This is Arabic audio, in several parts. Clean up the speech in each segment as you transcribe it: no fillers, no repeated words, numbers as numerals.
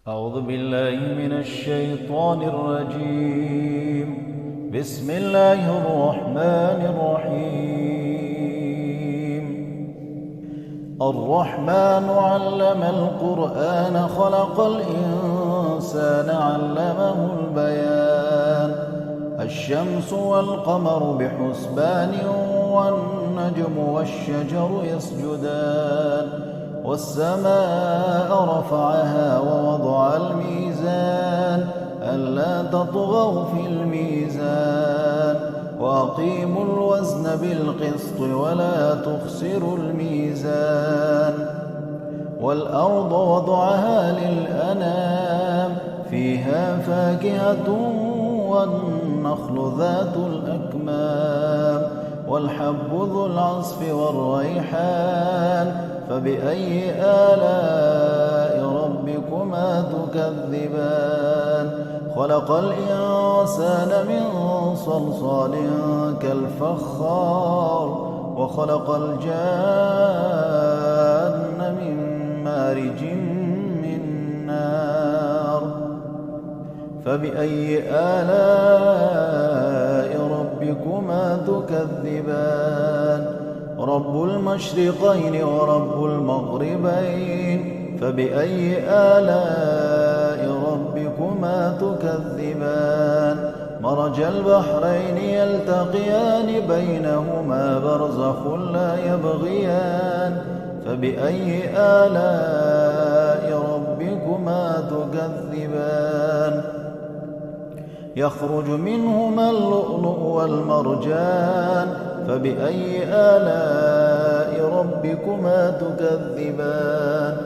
أعوذ بالله من الشيطان الرجيم. بسم الله الرحمن الرحيم. الرحمن علم القرآن خلق الإنسان علمه البيان. الشمس والقمر بحسبان والنجم والشجر يسجدان والسماء رفعها ووضع الميزان ألا تطغوا في الميزان وأقيموا الوزن بالقسط ولا تخسروا الميزان والأرض وضعها للأنام فيها فاكهة والنخل ذات الأكمام والحب ذو العصف والريحان فبأي آلاء ربكما تكذبان خلق الإنسان من صلصال كالفخار وخلق الجان من مارج من نار فبأي آلاء ربكما تكذبان رب المشرقين ورب المغربين فبأي آلاء ربكما تكذبان مرج البحرين يلتقيان بينهما برزخ لا يبغيان فبأي آلاء ربكما تكذبان يخرج منهما اللؤلؤ والمرجان فبأي آلاء ربكما تكذبان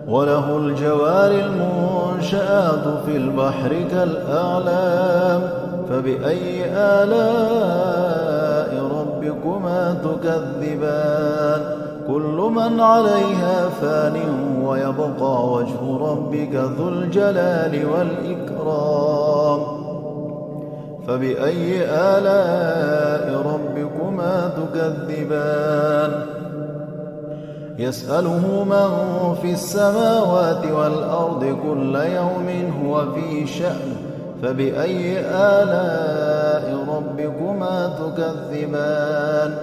وله الجوار المنشآت في البحر كالأعلام فبأي آلاء ربكما تكذبان كل من عليها فان ويبقى وجه ربك ذو الجلال والإكرام فبأي آلاء ربكما تكذبان يسأله من في السماوات والأرض كل يوم هو في شأن فبأي آلاء ربكما تكذبان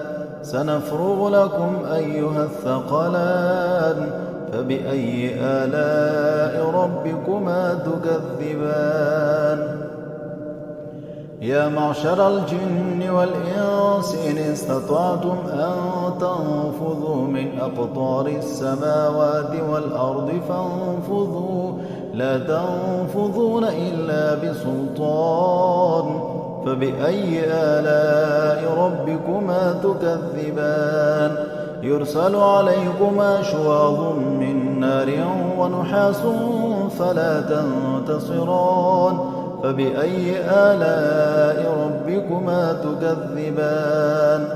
سنفرغ لكم أيها الثقلان فبأي آلاء ربكما تكذبان يا معشر الجن والإنس إن استطعتم أن تنفذوا من أقطار السماوات والأرض فانفذوا لا تنفذون إلا بسلطان فبأي آلاء ربكما تكذبان يرسل عليكما شواظ من نار ونحاس فلا تنتصران فبأي آلاء ربكما تكذبان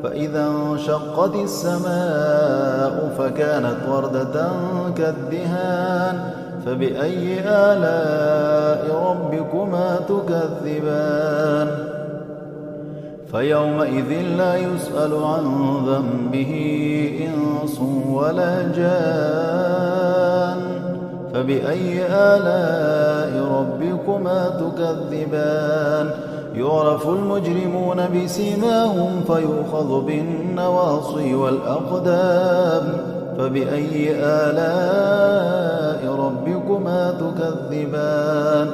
فإذا انشقت السماء فكانت وردة كالدهان فبأي آلاء ربكما تكذبان فيومئذ لا يسأل عن ذنبه إنس ولا جان فبأي آلاء ربكما تكذبان يعرف المجرمون بسيماهم فيؤخذ بالنواصي والأقدام فبأي آلاء ربكما تكذبان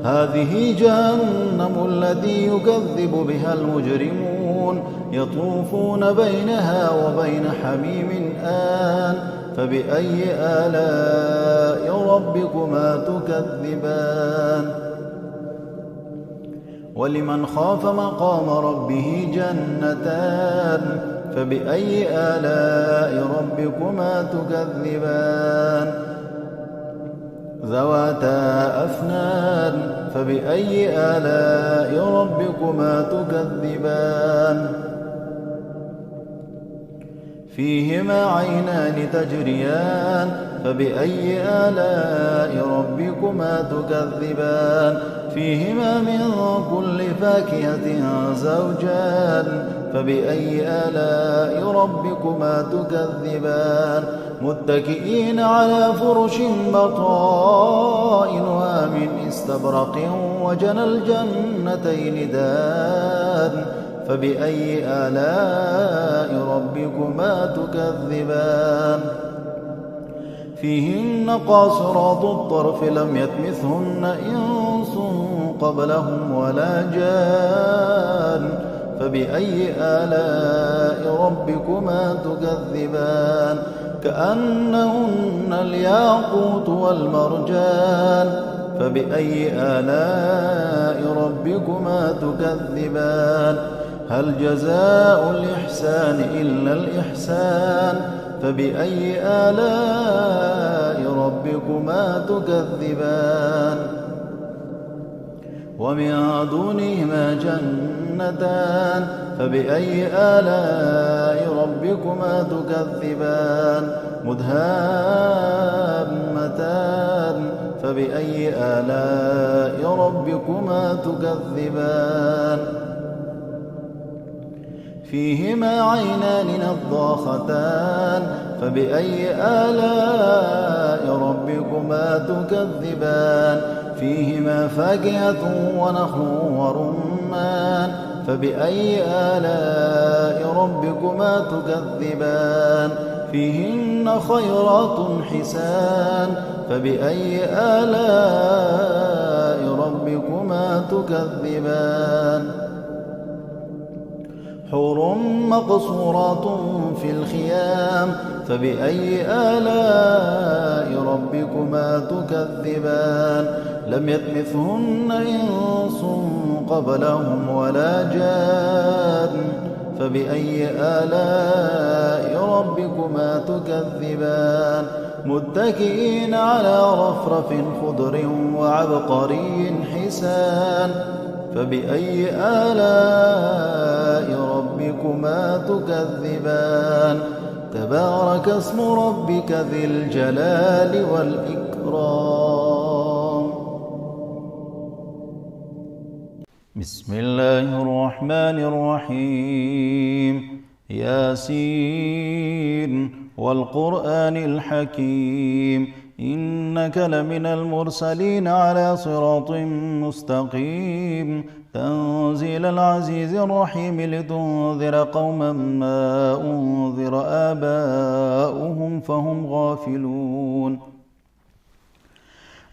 هذه جهنم التي يكذب بها المجرمون يطوفون بينها وبين حميم آن فبأي آلاء ربكما تكذبان ولمن خاف مقام ربه جنتان فبأي آلاء ربكما تكذبان ذواتا أفنان فبأي آلاء ربكما تكذبان فيهما عينان تجريان فبأي آلاء ربكما تكذبان فيهما من كل فاكهة زوجان فبأي آلاء ربكما تكذبان متكئين على فرش بطائنها من استبرق وجنى الجنتين دان فبأي آلاء ربكما تكذبان فيهن قاصرات الطرف لم يطمثهن إنس قبلهم ولا جان فبأي آلاء ربكما تكذبان كأنهن الياقوت والمرجان فبأي آلاء ربكما تكذبان هل جزاء الإحسان إلا الإحسان فبأي آلاء ربكما تكذبان ومن دونهما جنتان فبأي آلاء ربكما تكذبان مدهامتان فبأي آلاء ربكما تكذبان فيهما عينان نضاختان فبأي آلاء ربكما تكذبان فيهما فاكهة ونخل ورمان فبأي آلاء ربكما تكذبان فيهن خيرات حسان فبأي آلاء ربكما تكذبان حور مقصورات في الخيام فبأي آلاء ربكما تكذبان لم يطمثهن إنس قبلهم ولا جان فبأي آلاء ربكما تكذبان متكئين على رفرف خضر وعبقري حسان فبأي آلاء ربكما تكذبان تبارك اسم ربك ذي الجلال والإكرام بسم الله الرحمن الرحيم ياسين والقرآن الحكيم إنك لمن المرسلين على صراط مستقيم تنزيل العزيز الرحيم لتنذر قوما ما أنذر آباؤهم فهم غافلون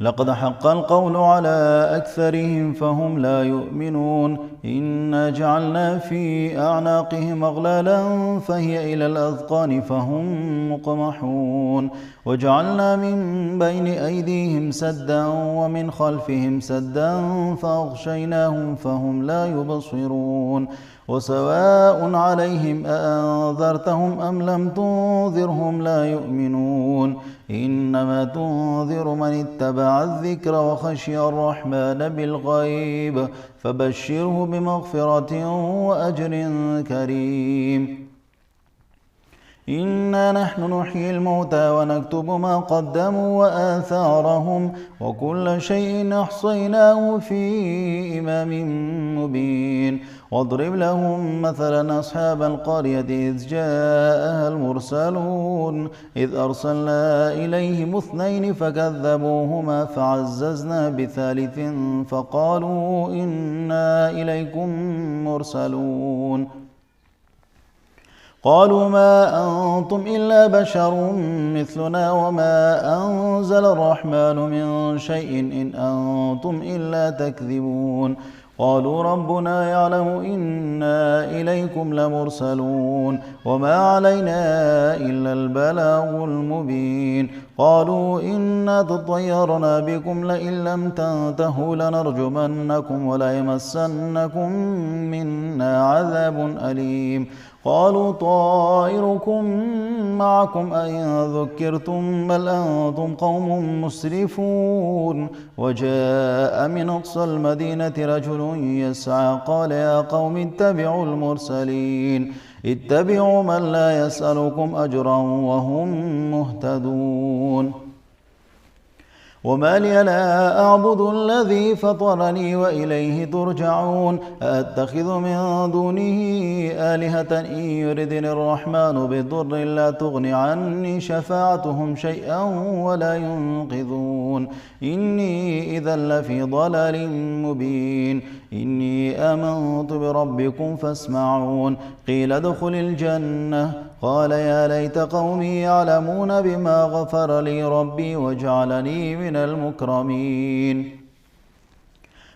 لقد حق القول على أكثرهم فهم لا يؤمنون إنا جعلنا في أعناقهم أغلالا فهي إلى الأذقان فهم مقمحون وجعلنا من بين أيديهم سدا ومن خلفهم سدا فأغشيناهم فهم لا يبصرون وسواء عليهم أأنذرتهم أم لم تنذرهم لا يؤمنون إنما تنذر من اتبع الذكر وخشي الرحمن بالغيب فبشره بمغفرة وأجر كريم إنا نحن نحيي الموتى ونكتب ما قدموا وآثارهم وكل شيء أحصيناه في إمام مبين واضرب لهم مثلا أصحاب القرية إذ جاءها المرسلون إذ أرسلنا إليهم 2 فكذبوهما فعززنا بثالث فقالوا إنا إليكم مرسلون قالوا ما أنتم إلا بشر مثلنا وما أنزل الرحمن من شيء إن أنتم إلا تكذبون قالوا ربنا يعلم إنا إليكم لمرسلون وما علينا إلا البلاغ المبين قالوا إنا تطيرنا بكم لئن لم تنتهوا لنرجمنكم وليمسنكم منا عذاب أليم قالوا طائركم معكم أئن ذكرتم بل أنتم قوم مسرفون وجاء من أقصى المدينة رجل يسعى قال يا قوم اتبعوا المرسلين اتبعوا من لا يسألكم أجرا وهم مهتدون وما لي لا أعبد الذي فطرني وإليه ترجعون أأتخذ من دونه آلهة إن يردني الرحمن بضر لا تغن عني شفاعتهم شيئا ولا ينقذون إني إذا لفي ضلال مبين إني آمنت بربكم فاسمعون قيل ادخل الجنة قال يا ليت قومي يعلمون بما غفر لي ربي وجعلني من المكرمين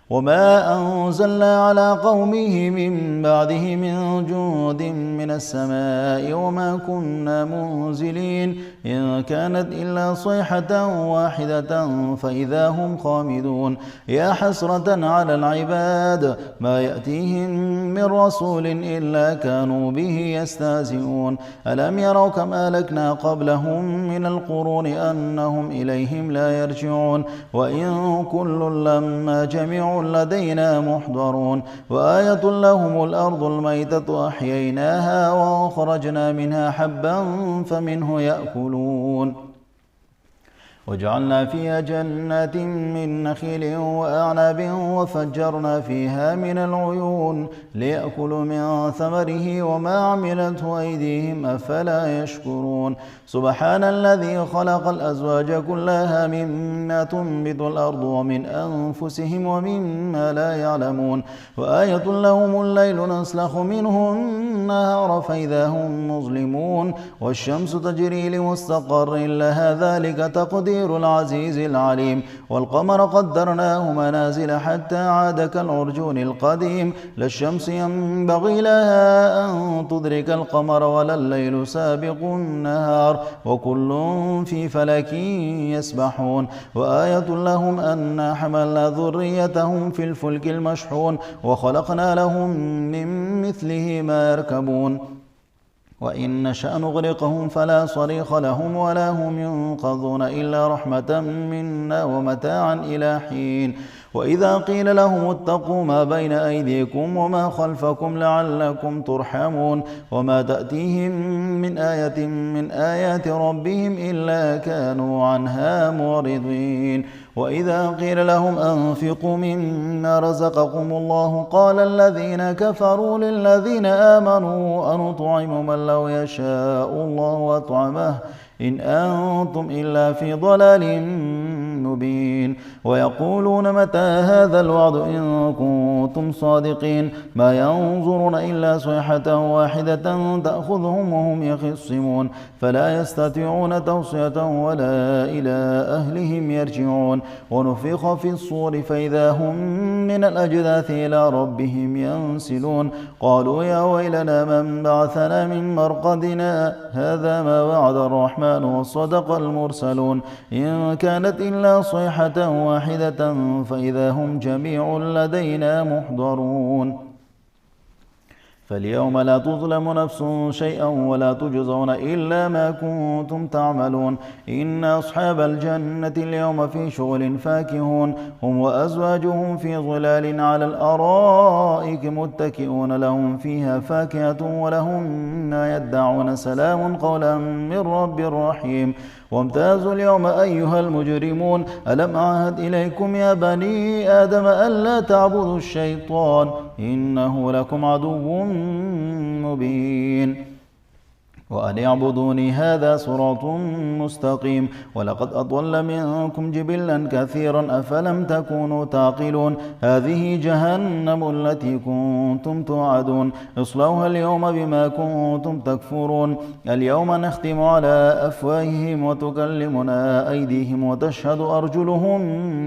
وما أنزلنا على قومه من بعده من جند من السماء وما كنا منزلين إن كانت إلا صيحة واحدة فإذا هم خامدون يا حسرة على العباد ما يأتيهم من رسول إلا كانوا به يستهزئون ألم يروا كم أهلكنا قبلهم من القرون أنهم إليهم لا يرجعون وإن كل لما جميع لدينا محضرون وآية لهم الأرض الميتة أحييناها وأخرجنا منها حبا فمنه يأكلون وجعلنا فيها جنات من نخيل وأعناب وفجرنا فيها من العيون ليأكلوا من ثمره وما عملته أيديهم أفلا يشكرون سبحان الذي خلق الأزواج كلها مما تنبت الأرض ومن أنفسهم ومما لا يعلمون وآية لهم الليل نسلخ منه النهار فإذا هم مظلمون والشمس تجري لمستقر لها ذلك تقدير العزيز العليم والقمر قدرناه منازل حتى عاد كالعرجون القديم لا الشمس ينبغي لها أن تدرك القمر ولا الليل سابق النهار وكل في فلك يسبحون وآية لهم أنا حملنا ذريتهم في الفلك المشحون وخلقنا لهم من مثله ما يركبون وإن نشأ نغرقهم فلا صريخ لهم ولا هم ينقذون إلا رحمة منا ومتاعا إلى حين وإذا قيل لهم اتقوا ما بين أيديكم وما خلفكم لعلكم ترحمون وما تأتيهم من آية من آيات ربهم إلا كانوا عنها معرضين وإذا قيل لهم أنفقوا مما رزقكم الله قال الذين كفروا للذين آمنوا أنطعم من لو يشاء الله أطعمه إن أنتم إلا في ضلال مبين ويقولون متى هذا الوعد إن كنتم صادقين ما ينظرون إلا صيحة واحدة تأخذهم وهم يخصمون فلا يستطيعون توصية ولا إلى أهلهم يرجعون ونفخ في الصور فإذا هم من الأجداث إلى ربهم ينسلون قالوا يا ويلنا من بعثنا من مرقدنا هذا ما وعد الرحمن وصدق المرسلون إن كانت إلا صيحة واحدة فإذا هم جميع لدينا محضرون فاليوم لا تظلم نفس شيئا ولا تجزون إلا ما كنتم تعملون إن أصحاب الجنة اليوم في شغل فاكهون هم وأزواجهم في ظلال على الأرائك متكئون لهم فيها فاكهة ولهم ما يدعون سلام قولا من رب رحيم وامتازوا اليوم أيها المجرمون ألم أعهد إليكم يا بني آدم ألا تعبدوا الشيطان إنه لكم عدو مبين وأن اعبدوني هذا صراط مستقيم ولقد أضل منكم جبلا كثيرا أفلم تكونوا تعقلون هذه جهنم التي كنتم توعدون اصلوها اليوم بما كنتم تكفرون اليوم نختم على أفواههم وتكلمنا أيديهم وتشهد أرجلهم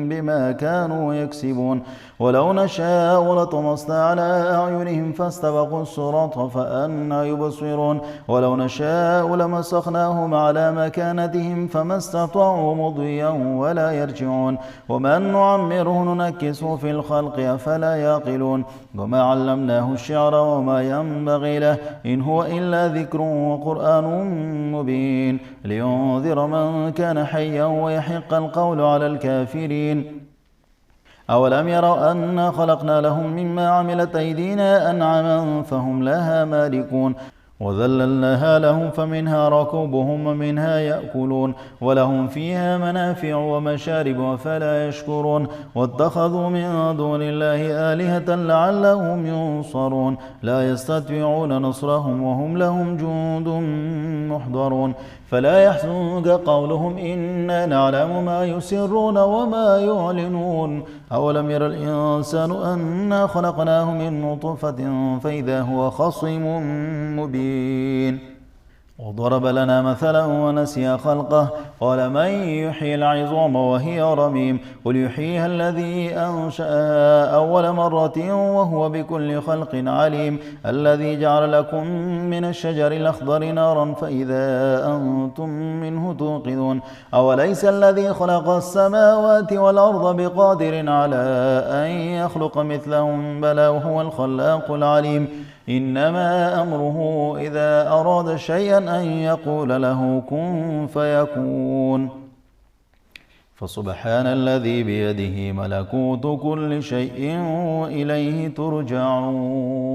بما كانوا يكسبون ولو نشاء لطمسنا على أعينهم فاستبقوا الصراط فأنى يبصرون ولو نشاء لمسخناهم على مكانتهم فما استطاعوا مضيا ولا يرجعون ومن نعمره ننكسه في الخلق أفلا يعقلون وما علمناه الشعر وما ينبغي له إن هو إلا ذكر وقرآن مبين لينذر من كان حيا ويحق القول على الكافرين أولم يروا أنا خلقنا لهم مما عملت أيدينا أنعاما فهم لها مالكون وذللناها لهم فمنها ركوبهم ومنها يأكلون ولهم فيها منافع ومشارب أفلا يشكرون واتخذوا من دون الله آلهة لعلهم ينصرون لا يستطيعون نصرهم وهم لهم جند محضرون فلا يحزنك قولهم إنا نعلم ما يسرون وما يعلنون أولم ير الإنسان أنا خلقناه من نطفة فإذا هو خصيم مبين وضرب لنا مثلا ونسي خلقه قال من يحيي العظام وهي رميم قل يحييها الذي أنشأها أول مرة وهو بكل خلق عليم الذي جعل لكم من الشجر الأخضر نارا فإذا أنتم منه توقدون أوليس الذي خلق السماوات والأرض بقادر على أن يخلق مثلهم بلى وهو الخلاق العليم إنما أمره إذا أراد شيئا أن يقول له كن فيكون فسبحان الذي بيده ملكوت كل شيء وإليه ترجعون